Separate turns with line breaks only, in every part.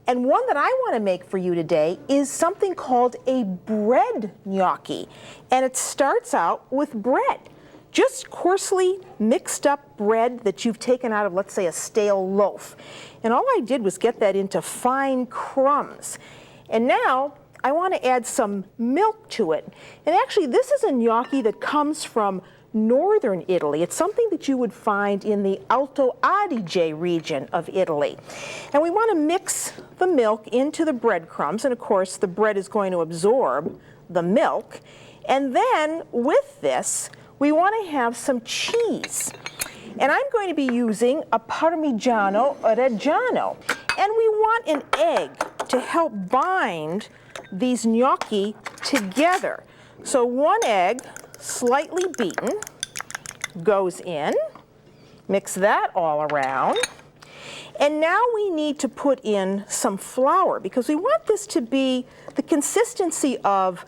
And one that I want to make for you today is something called a bread gnocchi. And it starts out with bread. Just coarsely mixed up bread that you've taken out of, let's say, a stale loaf. And all I did was get that into fine crumbs. And now I want to add some milk to it. And actually, this is a gnocchi that comes from northern Italy. It's something that you would find in the Alto Adige region of Italy. And we want to mix the milk into the breadcrumbs, and of course the bread is going to absorb the milk. And then with this, we want to have some cheese. And I'm going to be using a Parmigiano Reggiano. And we want an egg to help bind these gnocchi together. So 1 egg, slightly beaten, goes in. Mix that all around. And now we need to put in some flour because we want this to be the consistency of,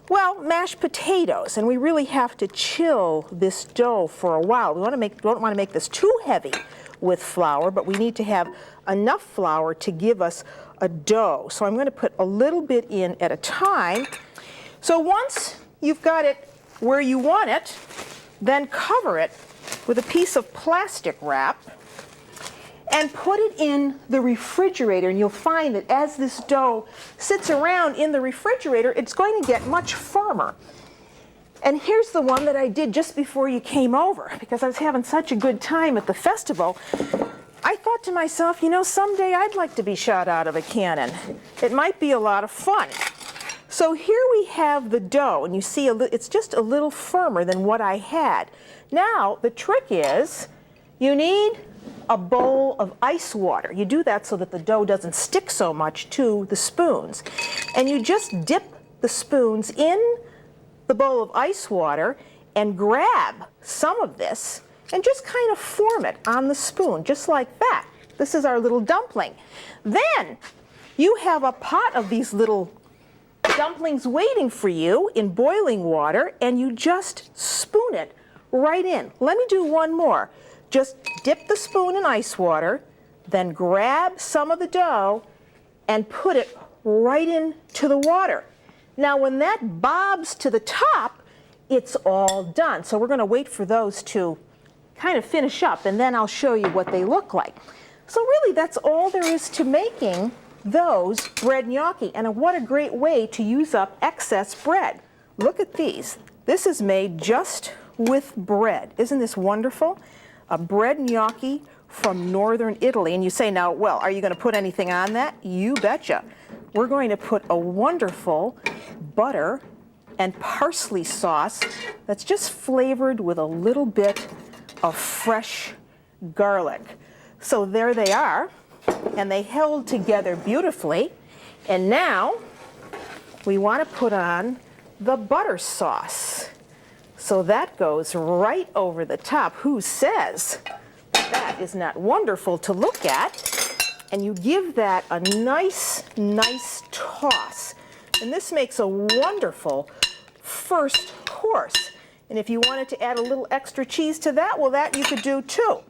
well, mashed potatoes. And we really have to chill this dough for a while. We don't want to make this too heavy with flour, but we need to have enough flour to give us a dough. So I'm going to put a little bit in at a time. So once you've got it where you want it, then cover it with a piece of plastic wrap and put it in the refrigerator. And you'll find that as this dough sits around in the refrigerator, it's going to get much firmer. And here's the one that I did just before you came over, because I was having such a good time at the festival. I thought to myself, you know, someday I'd like to be shot out of a cannon. It might be a lot of fun. So here we have the dough, and you see it's just a little firmer than what I had. Now, the trick is you need a bowl of ice water. You do that so that the dough doesn't stick so much to the spoons. And you just dip the spoons in the bowl of ice water and grab some of this and just kind of form it on the spoon, just like that. This is our little dumpling. Then you have a pot of these little dumplings waiting for you in boiling water, and you just spoon it right in. Let me do one more. Just dip the spoon in ice water, then grab some of the dough and put it right into the water. Now when that bobs to the top, it's all done. So we're going to wait for those to kind of finish up, and then I'll show you what they look like. So really that's all there is to making those bread gnocchi, and what a great way to use up excess bread. Look at these. This is made just with bread. Isn't this wonderful? A bread gnocchi from northern Italy. And you say, now, well, are you going to put anything on that? You betcha. We're going to put a wonderful butter and parsley sauce that's just flavored with a little bit of fresh garlic. So there they are, and they held together beautifully. And now we want to put on the butter sauce. So that goes right over the top. Who says that is not wonderful to look at? And you give that a nice toss. And this makes a wonderful first course. And if you wanted to add a little extra cheese to that, well, that you could do too.